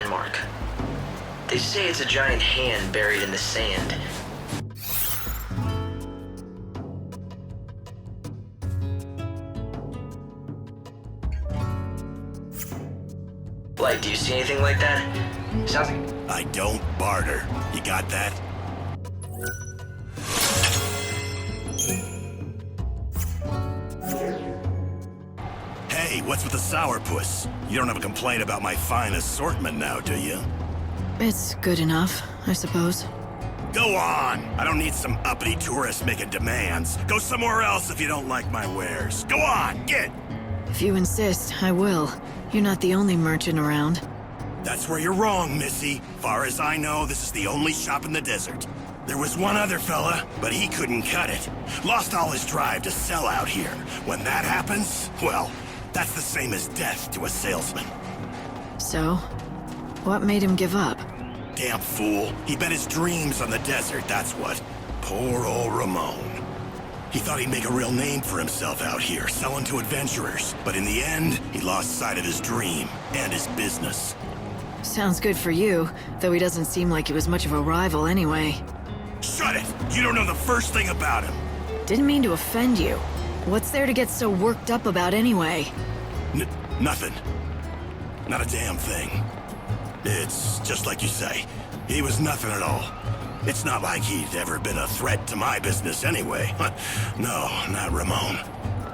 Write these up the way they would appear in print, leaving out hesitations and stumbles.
landmark. They say it's a giant hand buried in the sand. Light, do you see anything like that? Sounds like... I don't barter. You got that? Hey, what's with the sourpuss? You don't have a complaint about my fine assortment now, do you? It's good enough, I suppose. Go on! I don't need some uppity tourists making demands. Go somewhere else if you don't like my wares. Go on, get! If you insist, I will. You're not the only merchant around. That's where you're wrong, Missy. Far as I know, this is the only shop in the desert. There was one other fella, but he couldn't cut it. Lost all his drive to sell out here. When that happens, well, that's the same as death to a salesman. So? What made him give up? Damn fool. He bet his dreams on the desert, that's what. Poor old Ramon. He thought he'd make a real name for himself out here, selling to adventurers. But in the end, he lost sight of his dream and his business. Sounds good for you, though he doesn't seem like he was much of a rival anyway. Shut it! You don't know the first thing about him! Didn't mean to offend you. What's there to get so worked up about anyway? Nothing. Not a damn thing. It's just like you say. He was nothing at all. It's not like he'd ever been a threat to my business anyway. No, not Ramon.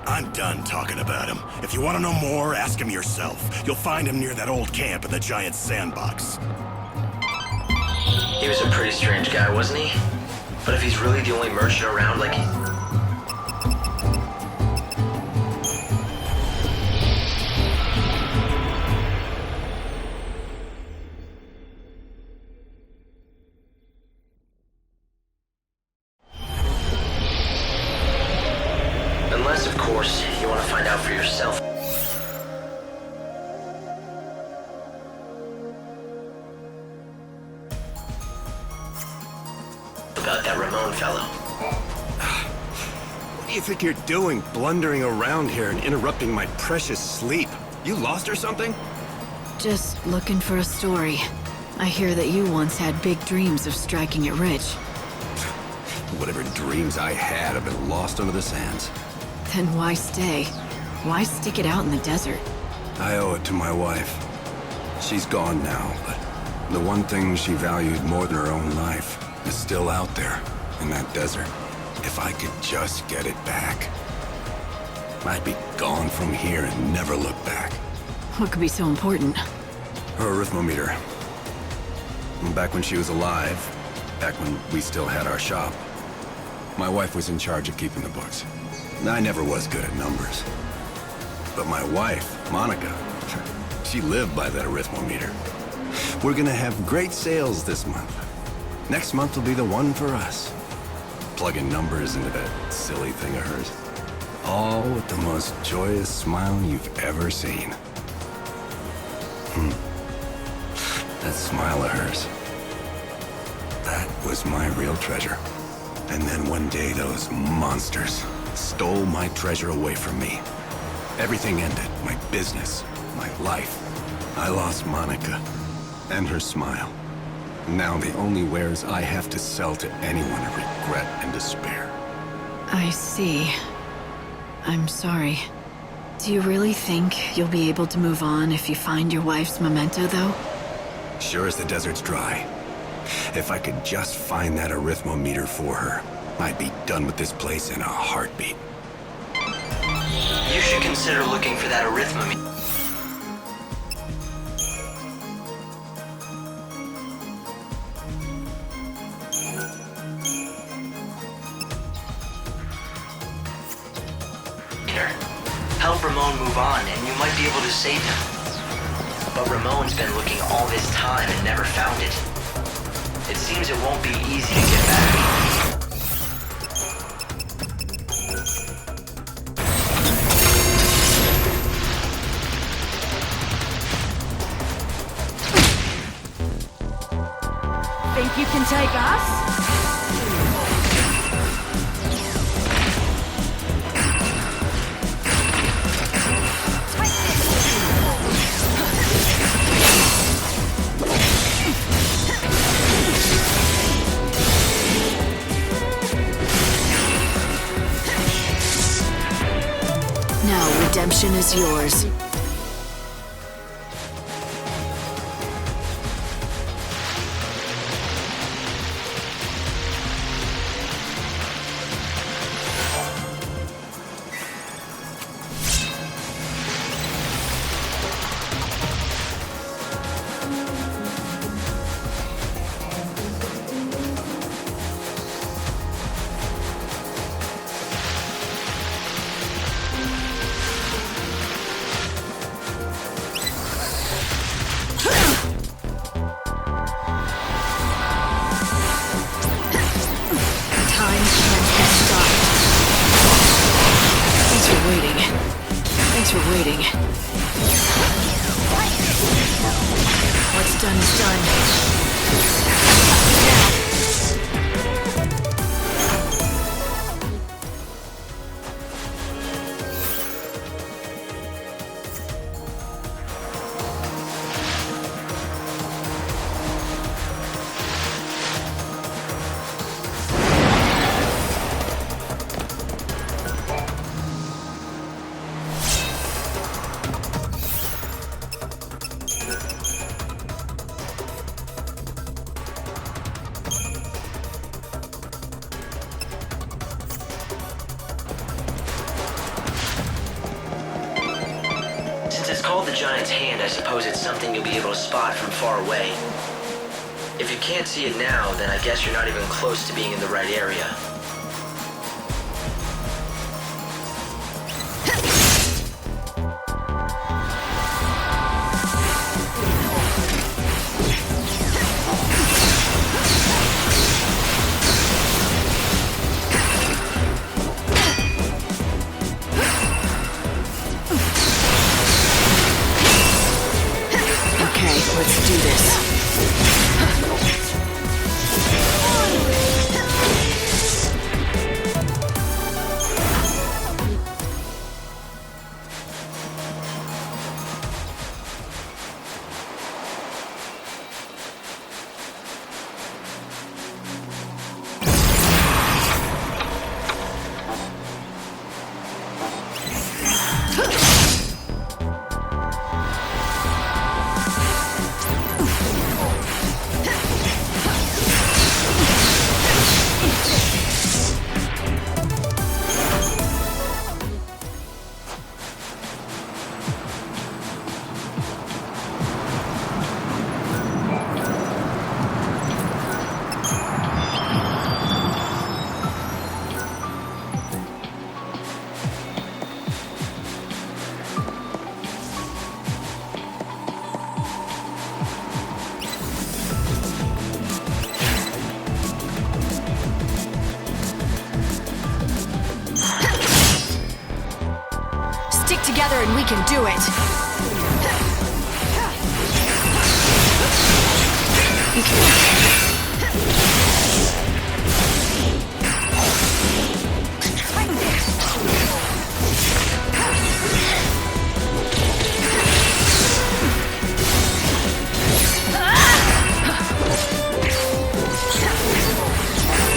I'm done talking about him. If you want to know more, ask him yourself. You'll find him near that old camp in the giant sandbox. He was a pretty strange guy, wasn't he? But if he's really the only merchant around, like he... Unless, of course, you want to find out for yourself. About that Ramon fellow. What do you think you're doing, blundering around here and interrupting my precious sleep? You lost or something? Just looking for a story. I hear that you once had big dreams of striking it rich. Whatever dreams I had have been lost under the sands. Then why stay? Why stick it out in the desert? I owe it to my wife. She's gone now, but the one thing she valued more than her own life is still out there, in that desert. If I could just get it back, I'd be gone from here and never look back. What could be so important? Her arithmometer. Back when she was alive, back when we still had our shop, my wife was in charge of keeping the books. I never was good at numbers. But my wife, Monica, she lived by that arithmometer. We're gonna have great sales this month. Next month will be the one for us. Plugging numbers into that silly thing of hers. All with the most joyous smile you've ever seen. That smile of hers. That was my real treasure. And then one day those monsters stole my treasure away from me. Everything ended. My business, my life. I lost Monica and her smile. Now the only wares I have to sell to anyone are regret and despair. I see. I'm sorry. Do you really think you'll be able to move on if you find your wife's memento, though? Sure as the desert's dry. If I could just find that arithmometer for her, I'd be done with this place in a heartbeat. You should consider looking for that arithmometer. Help Ramon move on, and you might be able to save him. But Ramon's been looking all this time and never found it. It seems it won't be easy to get back. Think you can take us? Redemption is yours. Thanks for waiting. What's done is done. Since it's called the Giant's Hand, I suppose it's something you'll be able to spot from far away. If you can't see it now, then I guess you're not even close to being in the right area. Let's do this. Stick together and we can do it.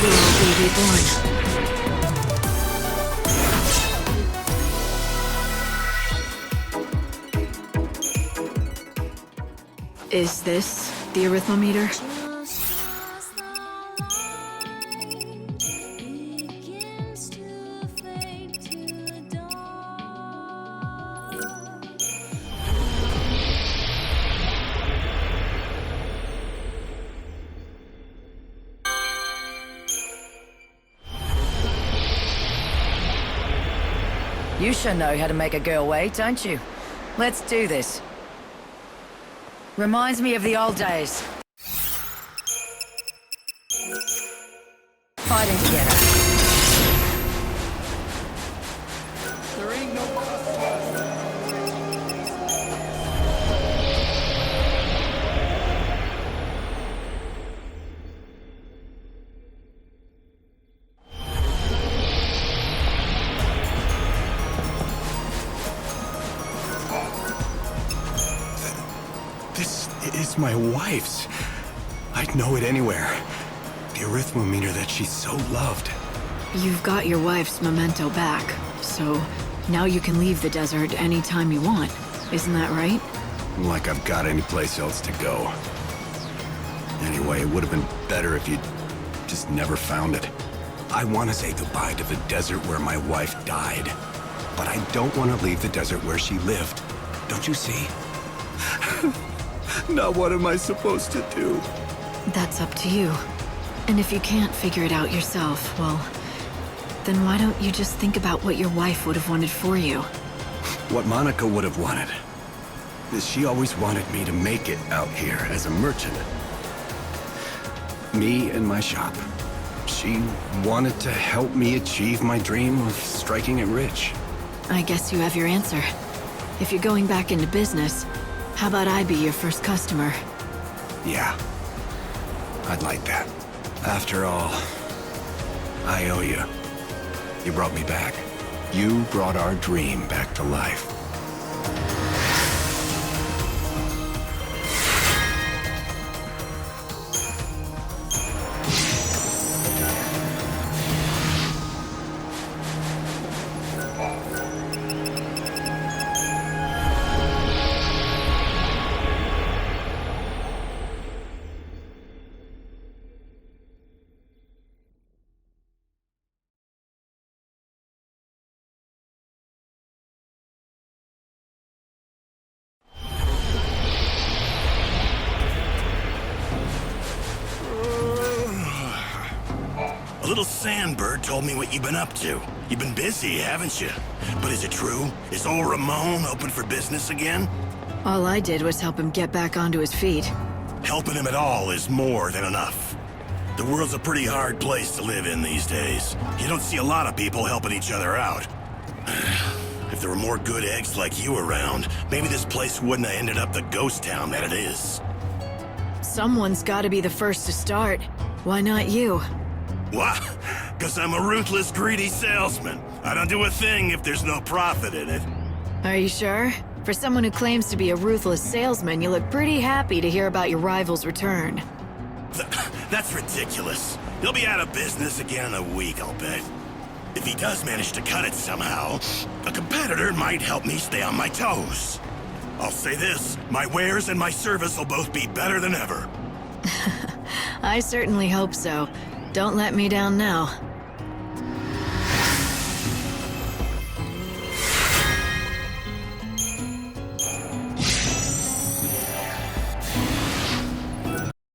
We'll all be reborn. Is this the arithmometer? You sure know how to make a girl wait, don't you? Let's do this. Reminds me of the old days. Fighting together. There ain't no This is my wife's. I'd know it anywhere. The arithmometer that she so loved. You've got your wife's memento back, so Now you can leave the desert anytime you want. Isn't that right? Like I've got any place else to go. Anyway, it would have been better if you'd just never found it. I want to say goodbye to the desert where my wife died. But I don't want to leave the desert where she lived. Don't you see? Now what am I supposed to do? That's up to you. And if you can't figure it out yourself, well, then why don't you just think about what your wife would have wanted for you? What Monica would have wanted is she always wanted me to make it out here as a merchant. Me and my shop. She wanted to help me achieve my dream of striking it rich. I guess you have your answer. If you're going back into business, how about I be your first customer? Yeah. I'd like that. After all, I owe you. You brought me back. You brought our dream back to life. A little sandbird told me what you've been up to. You've been busy, haven't you? But is it true? Is old Ramon open for business again? All I did was help him get back onto his feet. Helping him at all is more than enough. The world's a pretty hard place to live in these days. You don't see a lot of people helping each other out. If there were more good eggs like you around, maybe this place wouldn't have ended up the ghost town that it is. Someone's gotta be the first to start. Why not you? Why? Because I'm a ruthless, greedy salesman. I don't do a thing if there's no profit in it. Are you sure? For someone who claims to be a ruthless salesman, you look pretty happy to hear about your rival's return. That's ridiculous. He'll be out of business again in a week, I'll bet. If he does manage to cut it somehow, a competitor might help me stay on my toes. I'll say this, my wares and my service will both be better than ever. I certainly hope so. Don't let me down now.